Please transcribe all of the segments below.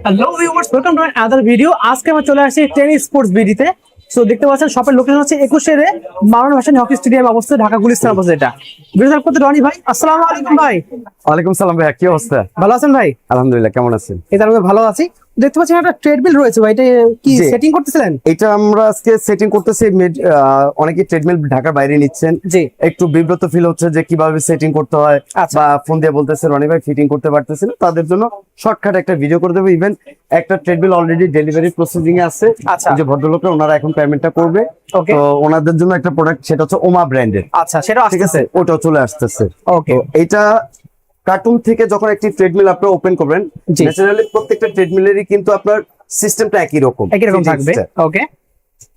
Hello viewers, welcome to other video. আজকে আমরা চলে আসছি টেনিস স্পোর্টস বিডিতে। সো দেখতে পাচ্ছেন শপের লোকেশন হচ্ছে 21 এ মাওলানা ভাসানী হকি স্টেডিয়াম অবস্থিত, ঢাকা গুলিস্তান অবস্থিত। এটা ভিডিও করতে রনি ভাই, আসসালামু আলাইকুম ভাই। ওয়ালাইকুম সালাম ভাই, কি অবস্থা? ভালো আছেন ভাই? আলহামদুলিল্লাহ, কেমন আছেন? এই তো আমি ভালো আছি। দেখতে পাচ্ছেন একটা ট্রেডমিল রয়েছে ভাই, এটা কি জি। সেটিং করতেছিলেন? এটা আমরা আজকে সেটিং করতেছি। অনেকে ট্রেডমিল ঢাকার বাইরে নিচ্ছেন, জি। একটু বিব্রত ফিল হচ্ছে যে কিভাবে সেটিং করতে হয়, আচ্ছা। বা ফোন দিয়ে বলতেছে রনি ভাই ফিটিং করতে পারতেছেন, তাদের জন্য শর্টকাট একটা ভিডিও করে দেবো। ইভেন একটা ট্রেডমিল অলরেডি ডেলিভারি প্রসেসিং এ আছে। আচ্ছা। যে ভদ্রলোকরা ওনারা এখন পেমেন্টটা করবে, ওকে। তো ওনাদের জন্য একটা প্রোডাক্ট, সেটা হচ্ছে ওমা ব্র্যান্ডের। আচ্ছা, সেটা ঠিক আছে, আসতেছে। ওটাও চলে আসতেছে। ওকে। তো এইটা কার্টুন থেকে যখন একটি ট্রেডমিল আপনি ওপেন করবেন, জি। ন্যাচারালি প্রত্যেকটা ট্রেডমিলেরই কিন্তু আপনার সিস্টেমটা একই রকম থাকবে। ওকে।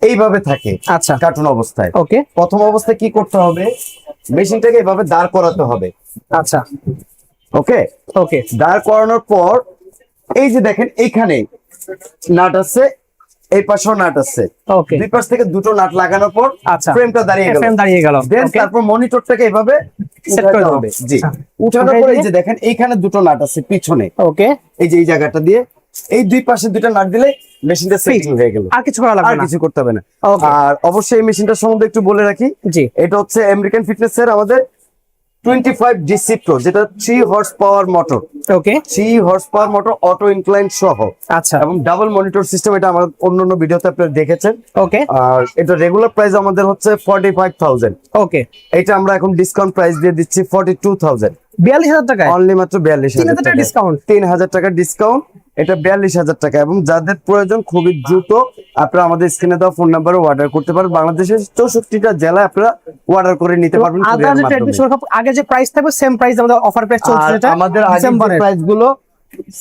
এইভাবে থাকে। আচ্ছা। কার্টুন অবস্থায় ওকে। প্রথম অবস্থায় কি করতে হবে, মেশিনটাকে এভাবে দাঁড় করাতে হবে। আচ্ছা। ওকে। ওকে। দাঁড় করানোর পর এই যে দেখেন এইখানে নাট আছে, এই পাশেও নাট আছে। ওকে। দুই পাশ থেকে দুটো নাট লাগানোর পর আচ্ছা, ফ্রেমটা দাঁড়িয়ে গেল। ফ্রেম দাঁড়িয়ে গেল। দেন ওকে। তারপর মনিটরটাকে এভাবে সেট উঠাতে করে দেবো। হবে। জি। আচ্ছা। উঠানোর উঠাই পর এই দিয়ে- যে দেখেন এইখানে দুটো নাট আছে পিছনে, ওকে। এই যে এই জায়গাটা দিয়ে এই দুই পাশে দুটো নাট দিলে মেশিনটা সেটিং হয়ে গেল। আর কিছু করা লাগবে আর না। কিছু করতে হবে না। Okay. আর অবশ্যই এই মেশিনটার সম্বন্ধে একটু বলে রাখি। জি। এটা হচ্ছে আমেরিকান ফিটনেসের আমাদের 25 ডিসি প্রো, যেটা 3 হর্স পাওয়ার মোটর। ওকে। 3 horse power motor, auto incline সহ। আচ্ছা। এবং ডাবল মনিটর সিস্টেম। এটা আমার অন্যান্য ভিডিওতে আপনারা দেখেছেন। ওকে। আর এটা রেগুলার প্রাইস আমাদের হচ্ছে 45,000। ওকে। এটা আমরা এখন ডিসকাউন্ট প্রাইস দিয়ে দিচ্ছি 42,000। 42,000 টাকায় অনলি মাত্র 42,000 3,000 টাকা ডিসকাউন্ট। 3,000 টাকা ডিসকাউন্ট। এটা 42,000 টাকা। এবং যাদের প্রয়োজন খুবই দ্রুত আপনারা আমাদের স্ক্রিনে দেওয়া ফোন নাম্বারে অর্ডার করতে পারেন। বাংলাদেশের 64টা জেলায় আপনারা অর্ডার করে নিতে পারবেন আদার কুরিয়ারের যে মাধ্যমে। ট্রেডমিল শপ আগে যে প্রাইস থাকবে সেম প্রাইস আমাদের অফার প্রাইস চলছে, আর যেটা আমাদের ডিসেম্বরের প্রাইস গুলো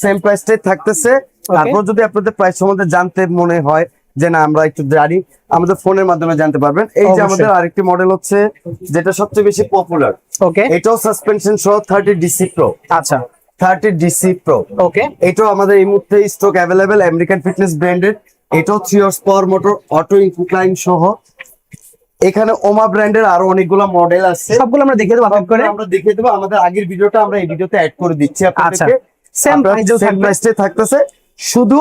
সেম প্রাইসটাই থাকতেছে। তারপর যদি আপনাদের প্রাইস সম্বন্ধে জানতে মনে হয় যে না আমরা একটু জানি, আমাদের ফোনের মাধ্যমে জানতে পারবেন। এই যে অবশ্যই। আমাদের আরেকটি মডেল হচ্ছে যেটা সবচেয়ে বেশি পপুলার, ওকে। এটাও সাসপেনশন সহ 30 ডিসি প্রো। আচ্ছা। 30 ডিসি প্রো। ওকে। এটাও আমাদের এই মুহূর্তে স্টক অ্যাভেলেবেল, আমেরিকান ফিটনেস ব্র্যান্ডের। এটাও 3 horse power motor, auto incline সহ। এখানে ওমা ব্র্যান্ডের আরো অনেকগুলো মডেল আছে, সবগুলো আমরা দেখিয়ে দেবো করে। আমরা দেখিয়ে দেবো। আমাদের আগের ভিডিওটা আমরা এই ভিডিওতে অ্যাড করে দিচ্ছি আচ্ছা। আপনাদেরকে। সেম সেম প্রাইসে থাকতেছে। শুধু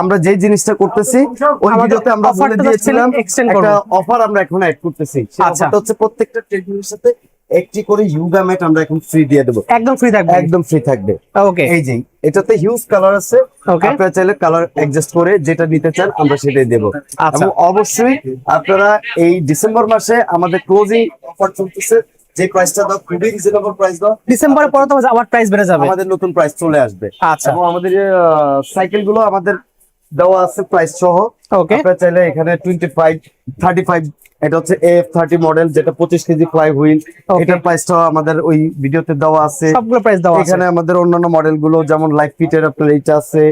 আমরা যে জিনিসটা করতেছি ওই আমাদের ভিডিওতে আমরা বলে offerটা দিয়েছিলাম extend একটা করবো। অফার আমরা এখন অ্যাড করতেছি। আচ্ছা। সেটা হচ্ছে প্রত্যেকটা ট্রেডমিলের সাথে একটি করে ইয়োগা ম্যাট আমরা এখন ফ্রি দিয়ে দেবো। একদম ফ্রি থাকবে। একদম ফ্রি থাকবে। ওকে। এই যে এটাতে হিউজ কালার আছে, Okay. আপনারা চাইলে কালার অ্যাডজাস্ট করে যেটা নিতে চান আমরা সেটাই দেব। আচ্ছা। এবং অবশ্যই আপনারা এই ডিসেম্বর মাসে আমাদের ক্লোজিং অফার চলতেছে, যে প্রাইসটা দাও খুবই রিজনেবল প্রাইস দাও। ডিসেম্বরের পরে তো আবার প্রাইস বেড়ে যাবে। আমাদের নতুন প্রাইস চলে আসবে। আচ্ছা। এবং আমাদের সাইকেল গুলো আমাদের দেওয়া আছে প্রাইস সহ। Okay. আপনারা চাইলে এখানে 25 35, এটা হচ্ছে AF30 মডেল, যেটা 25 কেজি ফ্লাই হুইল। Okay. এটার প্রাইসটাও আমাদের ওই ভিডিওতে দেওয়া আছে। সবগুলো প্রাইস দেওয়া আছে। এখানে আমাদের অন্যান্য মডেল গুলো যেমন লাইফ ফিটের আপনার এইটা আছে,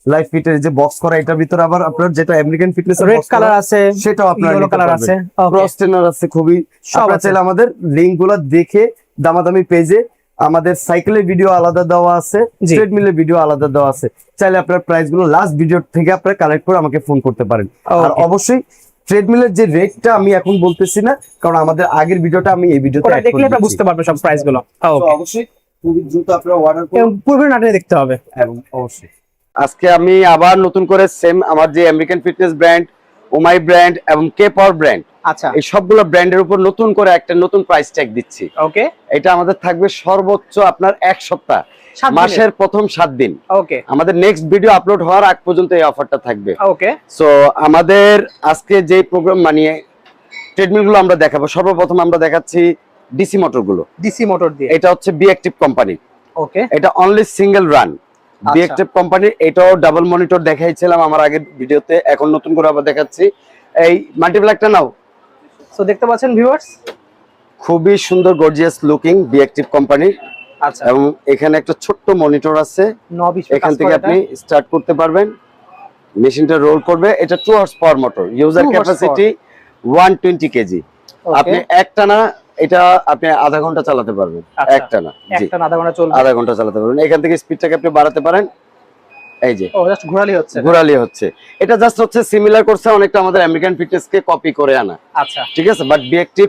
লাইফ ফিটের যে বক্স করা, এটার ভিতরে আবার আপনার যেটা আমেরিকান ফিটনেস রেড কালার আছে, সেটাও আপনার ইয়েলো কালার আছে। ক্রস ট্রেনার আছে খুবই। সব আপনারা আছে। চাইলে আমাদের লিংক গুলো দেখে দামাদামি পেজে আমাদের সাইকেলের ভিডিও আলাদা দেওয়া আছে, জি। ট্রেডমিলের ভিডিও আলাদা দেওয়া আছে। চাইলে আপনার প্রাইস গুলো লাস্ট ভিডিও থেকে আপনারা কালেক্ট করে আমাকে ফোন করতে পারেন। আর Okay. অবশ্যই ট্রেডমিলের যে রেটটা আমি এখন বলতেছি না, কারণ আমাদের আগের ভিডিওটা আমি এই ভিডিওতে ওটা অ্যাড দেখলে করে আপনারা দিচ্ছি। বুঝতে পারবেন সব প্রাইস গুলো। তো ওকে। অবশ্যই খুবই দ্রুত আপনারা অর্ডার করুন। এবং পূর্বে নাটে দেখতে হবে। এবং অবশ্যই আজকে আমি আবার নতুন করে সেম আমার যে আমেরিকান ফিটনেস ব্র্যান্ড, ওমাই ব্র্যান্ড এবং কে পাওয়ার ব্র্যান্ড, আচ্ছা। এই সবগুলো ব্র্যান্ডের উপর নতুন করে একটা নতুন প্রাইস ট্যাগ দিচ্ছি। ওকে। এটা আমাদের থাকবে সর্বোচ্চ আপনার 1 সপ্তাহ, 7 দিনের। মাসের প্রথম 7 দিন। ওকে। আমাদের নেক্সট ভিডিও আপলোড হওয়ার আগ পর্যন্ত এই অফারটা থাকবে। ওকে। সো আমাদের আজকে যে প্রোগ্রাম মানে ট্রেডমিল গুলো আমরা দেখাবো, সর্বপ্রথম আমরা দেখাচ্ছি ডিসি মোটর গুলো। ডিসি মোটর দিয়ে। এটা হচ্ছে বি অ্যাক্টিভ কোম্পানি। ওকে। এটা অনলি সিঙ্গেল রান আচ্ছা। B active company. এটাও ডাবল মনিটর দেখাইছিলাম আমার আগের ভিডিওতে, এখন নতুন করে আবার দেখাচ্ছি। এই মাল্টিপ্লাকটা নাও। সো দেখতে পাচ্ছেন ভিউয়ার্স, খুবই সুন্দর gorgeous looking B active company. আচ্ছা। এবং এখানে একটা ছোট্ট মনিটর আছে, 9 20 এখান থেকে আপনি স্টার্ট করতে পারবেন। মেশিনটা রোল করবে। এটা 2 horse power motor, user 2 capacity 120 KG. আপনি একটানা এটা আপনি আধা ঘন্টা চালাতে পারবেন। আচ্ছা। একটানা, জি, একটা আধা ঘন্টা চলবে। আধা ঘন্টা চালাতে পারবেন। এখান থেকে স্পিডটাকে আপনি বাড়াতে পারেন। এই যে ও জাস্ট ঘোরালি হচ্ছে। ঘোরালি হচ্ছে। এটা জাস্ট হচ্ছে সিমিলার করছে অনেকটা আমাদের আমেরিকান ফিটনেস কে কপি করে আনা। আচ্ছা। ঠিক আছে, বাট বি অ্যাক্টিভ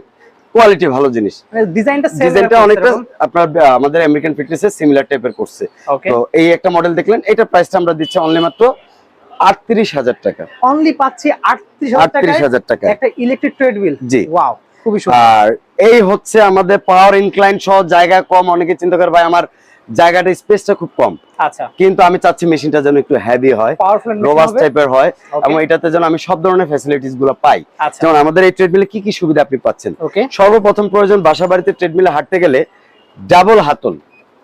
কোয়ালিটি ভালো জিনিস। ডিজাইনটা অনেকটা আপনার আমাদের আমেরিকান ফিটনেসের সিমিলার টাইপের করছে। ওকে, তো এই একটা মডেল দেখলেন, এটা প্রাইসটা আমরা দিচ্ছি অনলি মাত্র ৩৮,০০০ টাকা। অনলি পাচ্ছি ৩৮,০০০ টাকা একটা ইলেকট্রিক ট্রেডমিল। জি, ওয়াও, খুবই সুন্দর। আর এই হচ্ছে আমাদের পাওয়ার ইনক্লাইন সহ, জায়গা কম, অনেকে চিন্তা করে ভাই আমার জায়গাটা স্পেসটা খুব কম, আচ্ছা, কিন্তু আমি চাচ্ছি মেশিনটা যেন একটু হেভি হয়, পাওয়ারফুল রোবাস্ট টাইপের হয়, এবং এটাতে যেন আমি সব ধরনের ফ্যাসিলিটিস গুলো পাই। যেমন আমাদের এই ট্রেডমিলে কি কি সুবিধা আপনি পাচ্ছেন। সর্বপ্রথম প্রয়োজন, বাসা বাড়িতে ট্রেডমিলে হাঁটতে গেলে ডাবল হাতল,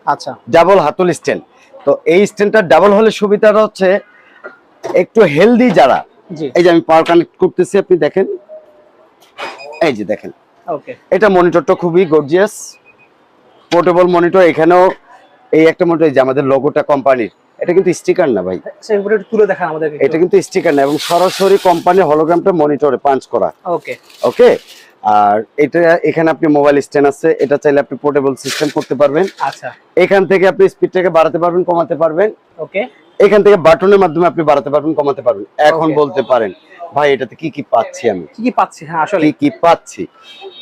আচ্ছা, ডাবল হাতল স্ট্যান্ড। তো এই স্ট্যান্ডটা ডাবল হলে সুবিধাটা হচ্ছে একটু হেলদি যারা, এই যে আমি পাওয়ার কানেক্ট করতেছি, আপনি দেখেন, এই যে দেখেন, ওকে, এটা মনিটরটা খুবই গর্জিয়াস, পোর্টেবল মনিটর। এখানেও এই একটা মনিটর, এই যে আমাদের লোগোটা কোম্পানির, এটা কিন্তু স্টিকার না ভাই, সেগুলো একটু তুলে দেখান আমাদের। এটা কিন্তু স্টিকার না, এবং সরাসরি কোম্পানির হলোগ্রামটা মনিটরে পাঞ্চ করা। ওকে, ওকে, আর এটা এখানে আপনি মোবাইল স্ট্যান্ড আছে, এটা চাইলে আপনি পোর্টেবল সিস্টেম করতে পারবেন। আচ্ছা, এখান থেকে আপনি স্পিডটাকে বাড়াতে পারবেন, কমাতে পারবেন। ওকে, এখান থেকে বাটনের মাধ্যমে আপনি বাড়াতে পারবেন, কমাতে পারবেন। এখন বলতে পারেন ভাই এটাতে কি কি পাচ্ছি আমি, কি পাচ্ছি? হ্যাঁ, আসলে কি পাচ্ছি।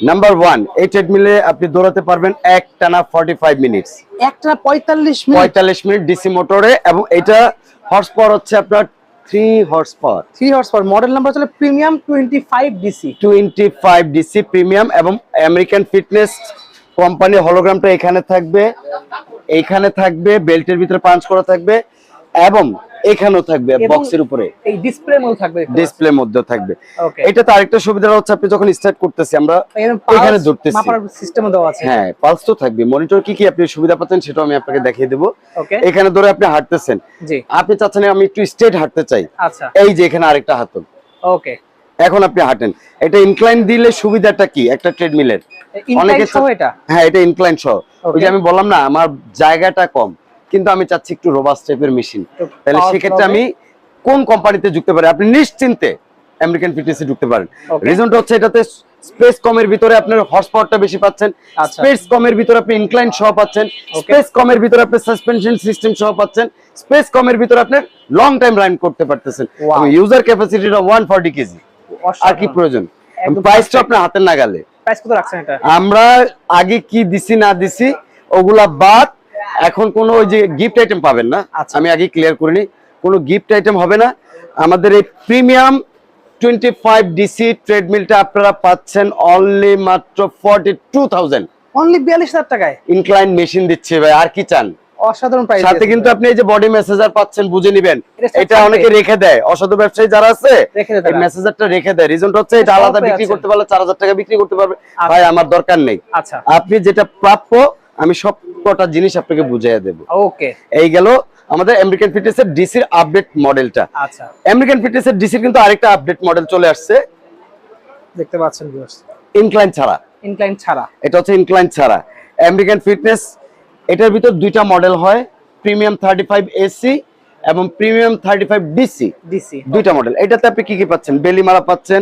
নাম্বার 1, এই ট্রেডমিলে আপনি দৌড়াতে পারবেন একটানা 45 মিনিটস, একটানা 45 মিনিট ডিসি মোটরে, এবং এটা হর্স পাওয়ার হচ্ছে আপনার 3 হর্স পাওয়ার। মডেল নাম্বার হচ্ছে প্রিমিয়াম 25 ডিসি, 25 ডিসি প্রিমিয়াম, এবং আমেরিকান ফিটনেস কোম্পানির হলোগ্রামটা এখানে থাকবে, এইখানে থাকবে, বেল্টের ভিতরে পাঞ্চ করা থাকবে, এবং এখানেও থাকবে বক্সের উপরে, এই ডিসপ্লের মধ্যে থাকবে, ডিসপ্লের মধ্যে থাকবে। ওকে, এটাতে আরেকটা সুবিধা হচ্ছে আপনি যখন স্টার্ট করতেছি আমরা এখানে ধরতেছি, মাপার সিস্টেমও দেওয়া আছে। হ্যাঁ, পালস তো থাকবে। মনিটর কি কি আপনি সুবিধা পাচ্ছেন সেটা আমি আপনাকে দেখিয়ে দেব। ওকে, এখানে ধরে আপনি হাঁটতেছেন, জি, আপনি চাচ্ছেন আমি একটু স্ট্রেট হাঁটতে চাই, আচ্ছা, এই যে এখানে আরেকটা হাতল, ওকে, এখন আপনি হাঁটেন। এটা ইনক্লাইন দিলে সুবিধাটা কি একটা ট্রেডমিলের, অনেকে সহ এটা, হ্যাঁ এটা ইনক্লাইন সহ। ওই যে আমি বললাম না আমার জায়গাটা কম, কিন্তু আমি চাচ্ছি একটু রোবাস্ট টাইপের মেশিন, তাহলে সেক্ষেত্রে আমি কোন কোম্পানিতে যুক্ত পারি, আপনি নিশ্চিন্তে আমেরিকান ফিটনেসে ঢুকতে পারেন। রিজনটা হচ্ছে এটাতে স্পেস কমের ভিতরে আপনার হর্স পাওয়ারটা বেশি পাচ্ছেন, স্পেস কমের ভিতরে আপনি ইনক্লাইন সহ পাচ্ছেন, স্পেস কমের ভিতরে আপনি সাসপেনশন সিস্টেম সহ পাচ্ছেন, স্পেস কমের ভিতরে আপনি লং টাইম রান করতে পারতেছেন, এবং ইউজার ক্যাপাসিটিটা 140 কেজি। আর কি প্রয়োজন, প্রাইসটা আপনার হাতের নাগালে। প্রাইস কত রাখছেন এটা? আমরা আগে কি দিছি না দিছি ওগুলা বাদ, এখন কোনো ওই যে গিফট আইটেম পাবেন না, আমি আগে ক্লিয়ার করিনি, কোনো গিফট আইটেম হবে না। আমাদের এই প্রিমিয়াম 25 ডিসি ট্রেডমিলটা আপনারা পাচ্ছেন অনলি মাত্র 42,000, অনলি 42,000 টাকায় ইনক্লাইন মেশিন দিচ্ছে ভাই, আর কি চান। অসাধারণ প্রাইস, সাথে কিন্তু আপনি এই যে বডি মেসেজার পাচ্ছেন, বুঝে নেবেন, এটা অনেকে রেখে দেয়, অসাধু ব্যবসায়ী যারা আছে এই মেসেজারটা রেখে দেয়। রিজনটা হচ্ছে এটা আলাদা বিক্রি করতে পারলে 4,000 টাকা বিক্রি করতে পারবে, ভাই আমার দরকার নেই। আচ্ছা, আপনি যেটা প্রাপ্য আমি সব কটা জিনিস আপনাকে বুঝিয়ে দেব। ওকে, এই গেল আমাদের আমেরিকান ফিটনেসের ডিসির আপডেট মডেলটা। আচ্ছা, আমেরিকান ফিটনেসের ডিসির কিন্তু আরেকটা আপডেট মডেল চলে আসছে, দেখতে পাচ্ছেন ভিউয়ার্স, ইনক্লাইন ছাড়া। ইনক্লাইন ছাড়া, এটা হচ্ছে ইনক্লাইন ছাড়া আমেরিকান ফিটনেস। এটার ভিতর দুইটা মডেল হয়, প্রিমিয়াম 35 এসি এবং প্রিমিয়াম 35 ডিসি, দুইটা মডেল। এটাতে আপনি কি কি পাচ্ছেন, বেলি মারা পাচ্ছেন,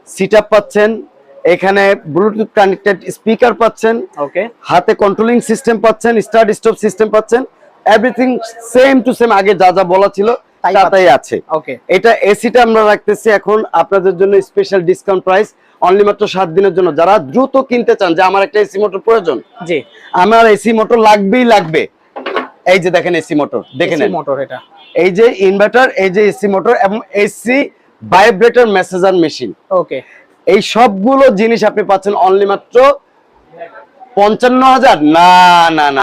সিট আপ পাচ্ছেন, এখানে ব্লুটুথ কানেক্টেড স্পিকার পাচ্ছেন, ওকে, হাতে কন্ট্রোলিং সিস্টেম পাচ্ছেন, স্টার্ট স্টপ সিস্টেম পাচ্ছেন, এভরিথিং সেম টু সেম, আগে যা যা বলা ছিল তাই আছে। ওকে, এটা এসিটা আমরা রাখতেছি এখন আপনাদের জন্য স্পেশাল ডিসকাউন্ট প্রাইস, অনলি মাত্র 7 দিনের জন্য। যারা দ্রুত কিনতে চান যে আমার একটা এসি মোটর প্রয়োজন, জি, আমার এসি মোটর লাগবেই লাগবে, এই যে দেখেন এসি মোটর, দেখেন মোটর, এটা এই যে ইনভার্টার, এই যে এসি মোটর এবং এসি ভাইব্রেটর মেসেজার মেশিন, ওকে, এই সবগুলো জিনিস আপনি পাচ্ছেন অনলি মাত্র 55,000। না না না,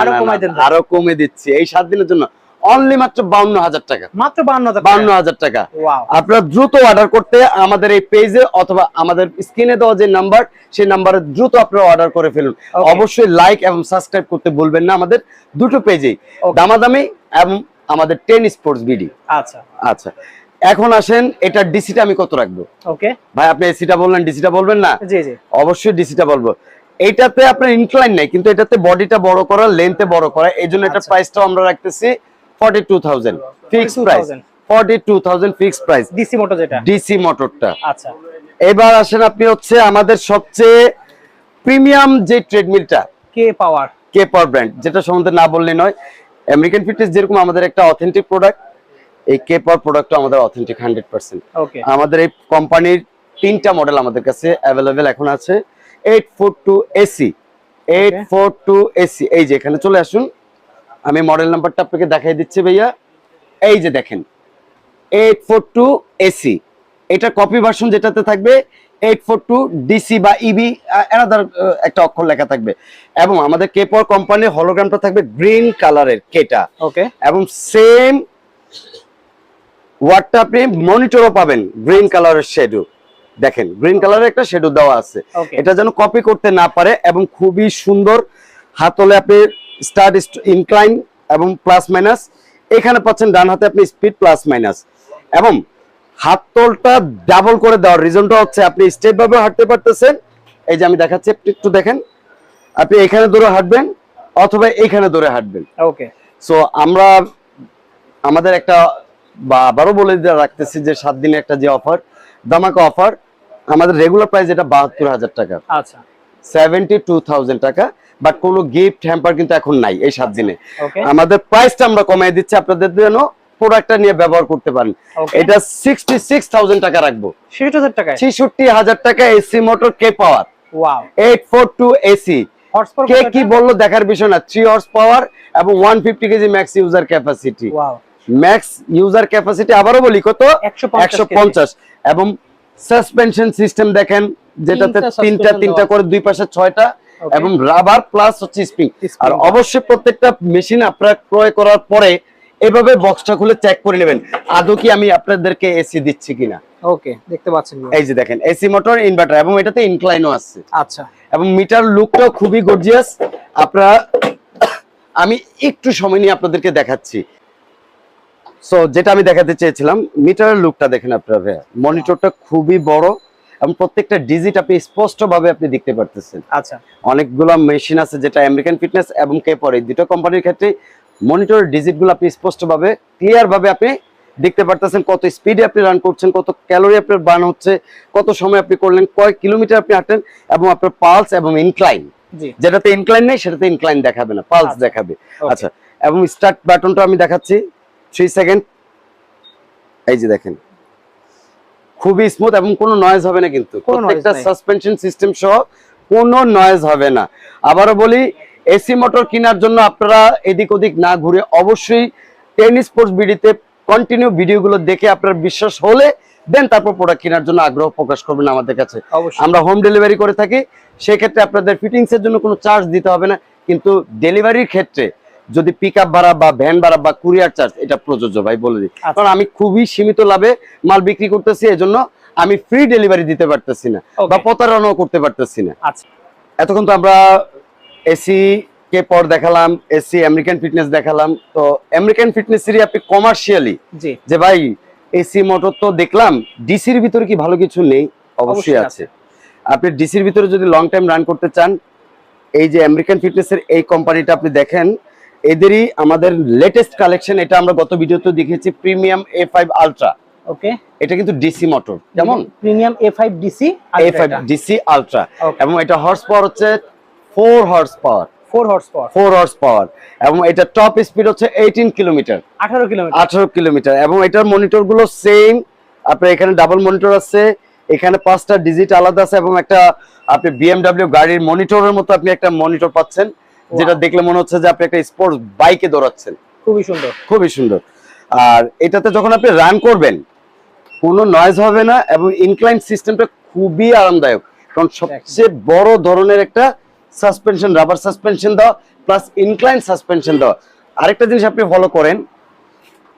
আরো কমে দিচ্ছি এই 7 দিনের জন্য, অনলি মাত্র 52,000 টাকা, মাত্র 52,000 টাকা। আপনারা দ্রুত অর্ডার করতে আমাদের এই পেজে অথবা আমাদের স্ক্রিনে দেওয়া যে নাম্বার, সেই নাম্বারে দ্রুত আপনারা অর্ডার করে ফেলুন। অবশ্যই লাইক এবং সাবস্ক্রাইব করতে ভুলবেন না আমাদের দুটো পেজেই, দামাদামি এবং আমাদের 10 স্পোর্টস বিডি। আচ্ছা আচ্ছা, এখন আসেন এটা ডিসিটা আমি কত রাখবো। ওকে ভাই আপনি এসিটা বললেন, ডিসিটা বলবেন না? জি জি, অবশ্যই ডিসিটা বলবো। এইটাতে আপনার ইনক্লাইন নাই, কিন্তু এটাতে বডিটা বড় করা, লেন্থে বড় করা, এইজন্য এটা প্রাইসটাও আমরা রাখতেছি 42,000 fixed price, 42,000 fixed price DC motor, যেটা ডিসি মোটরটা। আচ্ছা, এবার আসেন আপনি হচ্ছে আমাদের সবচেয়ে প্রিমিয়াম যে ট্রেডমিলটা, কে পাওয়ার ব্র্যান্ড, যেটা সম্বন্ধে না বললে নয়। আমেরিকান ফিটনেস যেরকম আমাদের একটা অথেন্টিক প্রোডাক্ট, এই কে পাওয়ার প্রোডাক্টটা আমাদের অথেন্টিক 100%। ওকে, আমাদের এই কোম্পানির 3টা মডেল আমাদের কাছে অ্যাভেলেবেল এখন আছে। 842 এসি 842 এসি। এই যে এখানে চলে আসুন, আমি মডেল নাম্বারটা আপনাকে দেখাই দিচ্ছি ভাইয়া। এই যে দেখেন 842 এসি, এটা কপি ভার্সন যেটাতে থাকবে 842 ডিসি বা ইবি এনাদার একটা অক্ষর লেখা থাকবে, এবং আমাদের কেপর কোম্পানির হলোগ্রামটা থাকবে গ্রিন কালারের কেটা। ওকে, এবং সেম ওয়ার্ডটা আপনি মনিটরও পাবেন গ্রিন কালারের শেডো। দেখেন গ্রিন কালারের একটা শেডো দেওয়া আছে, Okay. এটা যেন কপি করতে না পারে। এবং খুবই সুন্দর হাতলে আপনি স্টার্ট ইনক্লাইন এবং প্লাস মাইনাস, এখানে পাচ্ছেন ডান হাতে আপনি স্পিড প্লাস মাইনাস। এবং হাতলটা ডাবল করে দেওয়ার রিজনটা হচ্ছে আপনি স্টেপ ভাবে হাঁটতে পারতেছেন। এই যে আমি দেখাচ্ছি, একটু দেখেন, আপনি এখানে ধরে হাঁটবেন অথবা এখানে ধরে হাঁটবেন। ওকে, সো আমরা আমাদের একটা বা আবারও বলে দিয়ে রাখতেছি যে 7 দিনে একটা যে অফার, দামাকা অফার, আমাদের রেগুলার প্রাইস এটা 72,000 টাকা, আচ্ছা 72,000 টাকা। বাট কোনো গিফট হ্যাম্পার কিন্তু এখন নাই এই 7 দিনে। ওকে, আমাদের প্রাইসটা আমরা কমিয়ে দিচ্ছি আপনাদের জন্য, প্রোডাক্টটা নিয়ে ব্যবহার করতে পারেন। Okay. এটা 66,000 টাকা রাখবো, 60,000 টাকায়। 66,000 টাকা এসি মোটর কে পাওয়ার ওয়াও, 842 এসি। হর্স পাওয়ার কে কি বললো দেখার বিষয় না, 3 হর্স পাওয়ার এবং 150 KG max user capacity. Wow, max user capacity আবারও বলি কত, 150 এবং সাসপেনশন সিস্টেম দেখেন যেটাতে তিনটা তিনটা করে দুই পাশে 6টা, Okay. এবং রাবার প্লাস হচ্ছে স্প্রিং। আর অবশ্যই প্রত্যেকটা মেশিন আপনারা ক্রয় করার পরে এভাবে বক্সটা খুলে চেক করে নেবেন আদৌ কি আমি আপনাদেরকে এসি দিচ্ছি কিনা। ওকে, দেখতে পাচ্ছেন। এই যে দেখেন এসি মোটর ইনভার্টার, এবং এটাতে ইনক্লাইনও আছে। আচ্ছা, এবং মিটার লুকটাও খুবই গর্জিয়াস। আপনারা আমি একটু সময় নিয়ে আপনাদেরকে দেখাচ্ছি। সো যেটা আমি দেখাতে চেয়েছিলাম, মিটারের লুকটা দেখেন আপনারা, মনিটরটা খুবই বড় এবং প্রত্যেকটা ডিজিট আপনি স্পষ্ট ভাবে আপনি দেখতে পারতেছেন। আচ্ছা, অনেকগুলো মেশিন আছে যেটা আমেরিকান ফিটনেস এবং কেপর, এই দুটো কোম্পানির ক্ষেত্রে মনিটরের ডিজিটগুলো আপনি স্পষ্ট ভাবে ক্লিয়ার ভাবে আপনি দেখতে পারতেছেন, কত স্পিডে আপনি রান করছেন, কত ক্যালোরি আপনার বার্ন হচ্ছে, কত সময় আপনি করলেন, কয় কিলোমিটার আপনি হাঁটেন, এবং আপনার পালস এবং ইনক্লাইন, জি, যেটাতে ইনক্লাইন নেই সেটাতে ইনক্লাইন দেখাবে না, পালস দেখাবে। আচ্ছা, এবং স্টার্ট বাটনটা আমি দেখাচ্ছি 3 সেকেন্ড। এই যে দেখেন খুবই স্মুথ এবং কোনো নয়েজ হবে না, কিন্তু প্রত্যেকটা সাসপেনশন সিস্টেম সহ কোনো নয়েজ হবে না। আবারও বলি, এসি মোটর কেনার জন্য আপনারা এদিক ওদিক না ঘুরে অবশ্যই টেনিস স্পোর্টস বিডিতে কন্টিনিউ ভিডিওগুলো দেখে আপনার বিশ্বাস হলে দেন তারপর প্রোডাক্ট কেনার জন্য আগ্রহ প্রকাশ করবেন আমাদের কাছে। আমরা হোম ডেলিভারি করে থাকি, সেক্ষেত্রে আপনাদের ফিটিংস এর জন্য কোনো চার্জ দিতে হবে না, কিন্তু ডেলিভারির ক্ষেত্রে যদি পিক আপ ভাড়া বা ভ্যান ভাড়া বা কুরিয়ার চার্জ এটা প্রযোজ্য ভাই, বলে দিই। কারণ আমি খুবই সীমিত লাভে মাল বিক্রি করতেছি, এজন্য আমি ফ্রি ডেলিভারি দিতে পারতেছি না বা প্রতারণাও করতে পারতেছি না। এতক্ষণ তো আমরা এসি কে পর দেখালাম, এসি আমেরিকান ফিটনেস দেখালাম। তো আমেরিকান ফিটনেসেরই আপনি কমার্শিয়ালি যে ভাই এসি মোটর তো দেখলাম, ডিসির ভিতরে কি ভালো কিছু নেই? অবশ্যই আছে। আপনি ডিসির ভিতরে যদি লং টাইম রান করতে চান, এই যে আমেরিকান ফিটনেসের এই কোম্পানিটা আপনি দেখেন, এদেরই আমাদের লেটেস্ট কালেকশন, এটা আমরা গত ভিডিওতে দেখেছি, প্রিমিয়াম A5 আলট্রা। ওকে, এটা কিন্তু ডিসি মোটর, কেমন premium A5 DC, A5 DC ultra, এবং এটা হর্স পাওয়ার হচ্ছে 4 horse power, 4 horse power, 4 horse power, এবং এটা টপ স্পিড হচ্ছে 18 কিলোমিটার, 18 কিলোমিটার। এবং এটার মনিটর গুলো সেম, আপনার এখানে ডাবল মনিটর আছে, এখানে 5টা ডিজিট আলাদা আছে, এবং একটা আপনি BMW গাড়ির মনিটরের মতো আপনি একটা মনিটর পাচ্ছেন, যেটা দেখলে মনে হচ্ছে যে আপনি একটা স্পোর্টস বাইকে দৌড়াচ্ছেন। খুবই সুন্দর, খুবই সুন্দর। আর এটাতে যখন আপনি রান করবেন কোনো নয়েজ হবে না, এবং ইনক্লাইন সিস্টেমটা খুবই আরামদায়ক, কারণ সবচেয়ে বড় ধরনের একটা সাসপেনশন, রাবার সাসপেনশন দেওয়া প্লাস ইনক্লাইন সাসপেনশন দেওয়া। আরেকটা জিনিস আপনি ফলো করেন,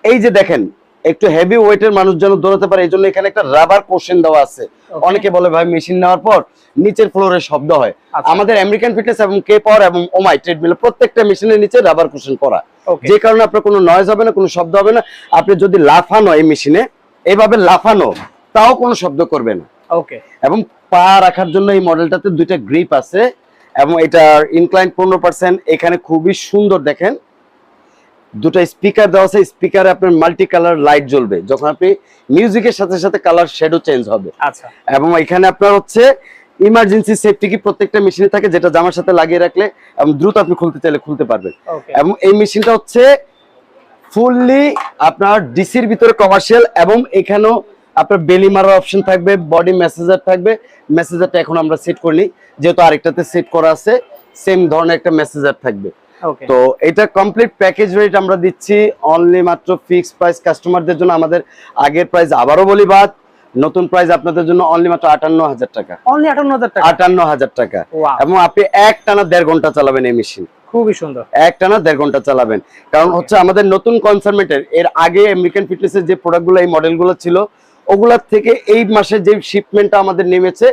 এই যে দেখেন একটু হেভি ওয়েটের মানুষ যেন দৌড়াতে পারে, এই জন্য এখানে একটা রাবার কোশ্চেন দেওয়া আছে। অনেকে বলে ভাই মেশিন নেওয়ার পর নিচের ফ্লোরে শব্দ হয়, আমাদের আমেরিকান ফিটনেস এবং কে পাওয়ার এবং ওমাই ট্রেডমিল প্রত্যেকটা মেশিনের নিচে রাবার কোশ্চেন করা, যে কারণে আপনার কোনো নয়েজ হবে না, কোনো শব্দ হবে না। আপনি যদি লাফানো এই মেশিনে এইভাবে লাফানো, তাও কোনো শব্দ করবে না। ওকে, এবং পা রাখার জন্য এই মডেলটাতে 2টা গ্রিপ আছে, এবং এটার ইনক্লাইন 15%। এখানে খুবই সুন্দর দেখেন 2টা স্পিকার দেওয়া আছে, স্পিকারে আপনার মাল্টি কালার লাইট জ্বলবে যখন আপনি মিউজিকের সাথে সাথে কালার শেডো চেঞ্জ হবে। আচ্ছা, এবং এখানে আপনার হচ্ছে ইমার্জেন্সি সেফটি কি প্রত্যেকটা মেশিনে থাকে, যেটা জামার সাথে লাগিয়ে রাখলে এবং দ্রুত আপনি খুলতে চাইলে খুলতে পারবেন। এবং এই মেশিনটা হচ্ছে ফুললি আপনার ডিসির ভিতরে কমার্শিয়াল, এবং এখানেও আপনার বেলি মারার অপশন থাকবে, বডি মেসেজার থাকবে। মেসেজারটা এখন আমরা সেট করিনি, যেহেতু আরেকটাতে সেট করা আছে, সেম ধরনের একটা মেসেজার থাকবে। ওকে তো এটা কমপ্লিট প্যাকেজ রেট আমরা দিচ্ছি অনলি মাত্র ফিক্স প্রাইস কাস্টমারদের জন্য। আমাদের আগের প্রাইস আবারও বলি বাদ, নতুন প্রাইস আপনাদের জন্য অনলি মাত্র 58,000 টাকা। অনলি 58,000 টাকা। 58,000 টাকা। Wow. এবং আপনি এক টানা 1.5 ঘন্টা চালাবেন এই মেশিন। খুবই সুন্দর। এক টানা 1.5 ঘন্টা চালাবেন। কারণ হচ্ছে আমাদের নতুন কনসার্মেন্টের এর আগে আমেরিকান ফিটনেসের যে প্রোডাক্টগুলো, এই মডেলগুলো ছিল, ওগুলার থেকে এই মাসে যে শিপমেন্টটা আমাদের নেমেছে,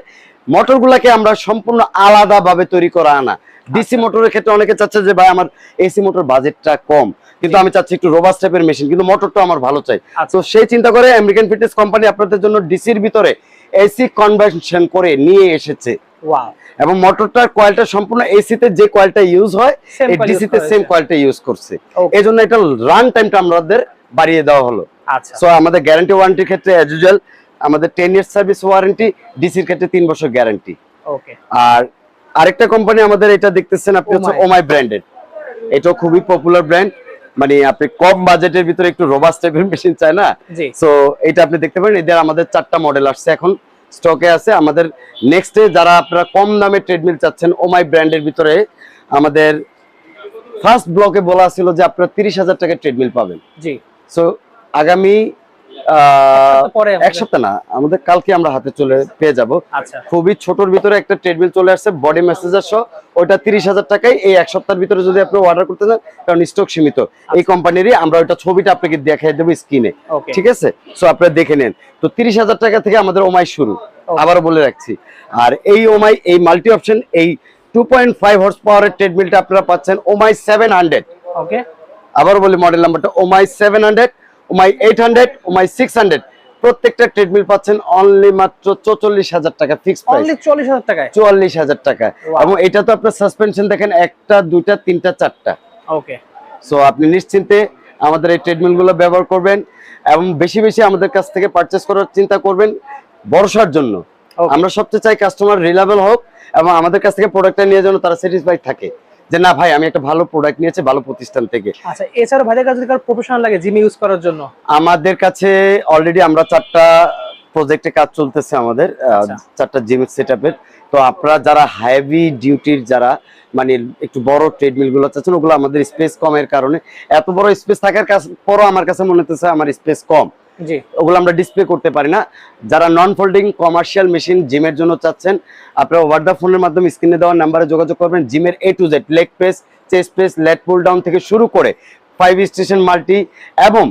মোটরগুলোকে আমরা সম্পূর্ণ আলাদাভাবে তৈরি করা আনা। ডিসি মোটরের ক্ষেত্রে অনেকে চাচ্ছে যে ভাই আমার এসি মোটর বাজেটটা কম, কিন্তু আমি চাচ্ছি একটু রোবাস্ট টাইপের মেশিন, কিন্তু মোটরটা আমার ভালো চাই। তো সেই চিন্তা করে আমেরিকান ফিটনেস কোম্পানি আপনাদের জন্য ডিসির ভিতরে এসি কনভার্সন করে নিয়ে এসেছে। ওয়াও। এবং মোটরটার কয়েলটা সম্পূর্ণ এসিতে যে কয়েলটা ইউজ হয়, এই ডিসিতে সেম কয়েলটা ইউজ করছে। এজন্য এটা রান টাইমটা আমাদের বাড়িয়ে দেওয়া হলো। আচ্ছা। সো আমাদের গ্যারান্টি ওয়ারেন্টির ক্ষেত্রে অ্যাজ ইউজুয়াল আমাদের 10 ইয়ার্স সার্ভিস ওয়ারেন্টি, ডিসির ক্ষেত্রে 3 বছর গ্যারান্টি। ওকে। আর আরেকটা কোম্পানি আমাদের এটা দেখতেছেন আপনি, হচ্ছে ওমাই ব্র্যান্ডেড। এটাও খুবই পপুলার ব্র্যান্ড। মানে আপনি কম বাজেটের ভিতরে একটু রোবাস্ট টাইপের মেশিন চায় না, সো এটা আপনি দেখতে পারেন। এদের আমাদের 4টা মডেল আসছে, এখন স্টকে আছে। আমাদের নেক্সটে যারা আপনারা কম দামে ট্রেডমিল চাচ্ছেন, ওমাই ব্র্যান্ডের ভিতরে আমাদের ফার্স্ট ব্লকে বলা ছিল যে আপনারা 30,000 টাকার ট্রেডমিল পাবেন। জি। সো আগামী এক সপ্তাহ না, আমাদের কালকে আমরা হাতে চলে পেয়ে যাব। খুবই ছোটর ভিতরে একটা ট্রেডমিল চলে আসছে, বডি মেসেজার সহ। ওইটা 30,000 টাকায় এই এক সপ্তাহের ভিতরে যদি আপনি অর্ডার করতে চান, কারণ স্টক সীমিত এই কোম্পানিরই, আমরা ওইটা ছবিটা আপনাকে দেখাই দেবো স্ক্রিনে, ঠিক আছে? সো আপনারা দেখে নেন। তো 30,000 টাকা থেকে আমাদের ওমাই শুরু, আবারও বলে রাখছি। আর এই ওমাই, এই মাল্টি অপশন, এই 2.5 হর্স পাওয়ারের ট্রেডমিলটা আপনারা পাচ্ছেন ওমাই 700। ওকে, আবারও বলি মডেল নাম্বারটা ওমাই 700, ওমাই 800, ওমাই 600। প্রত্যেকটা ট্রেডমিল পাচ্ছেন অনলি মাত্র 44,000 টাকা ফিক্সড প্রাইস। অনলি 40,000 টাকায়, 44,000 টাকা। এবং এটা তো আপনার সাসপেনশন দেখেন, একটা, দুইটা, তিনটা, চারটা। ওকে। সো আপনি নিশ্চিন্তে আমাদের এই ট্রেডমিল গুলো ব্যবহার করবেন এবং বেশি বেশি আমাদের কাছ থেকে পারচেজ করার চিন্তা করবেন ভরসার জন্য। আমরা সবচেয়ে চাই কাস্টমার রিলায়েবল হোক এবং আমাদের কাছ থেকে প্রোডাক্টটা নিয়ে যেন তারা স্যাটিসফাইড থাকে, যে না ভাই আমি একটা ভালো প্রোডাক্ট নিয়েছি ভালো প্রতিষ্ঠান থেকে। আচ্ছা, এছাড়া ভাইদের কাছে যদি কারো প্রফেশনাল লাগে জিম ইউজ করার জন্য, আমাদের কাছে অলরেডি আমরা 4টা প্রজেক্টে কাজ চলতেছে আমাদের, 4টা জিম সেটআপের। তো আপনারা যারা হেভি ডিউটির, যারা মানে একটু বড় ট্রেডমিল গুলো চাচ্ছেন, ওগুলো আমাদের স্পেস কমের কারণে, এত বড় স্পেস থাকার পরও আমার কাছে মনে হচ্ছে আমার স্পেস কম, জি, ওগুলো আমরা ডিসপ্লে করতে পারি না। যারা নন ফোল্ডিং কমার্শিয়াল মেশিন জিমের জন্য চাচ্ছেন, আপনারা ওভার দা ফোনের মাধ্যমে স্ক্রিনে দেওয়া নাম্বারে যোগাযোগ করবেন। জিমের A to Z, leg press, chest press, lat pull down থেকে শুরু করে 5 স্টেশন মাল্টি এবং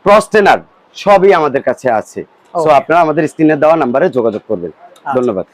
ক্রস ট্রেনার সবই আমাদের কাছে আছে। সো আপনারা আমাদের স্ক্রিনে দেওয়া নাম্বারে যোগাযোগ করবেন। ধন্যবাদ।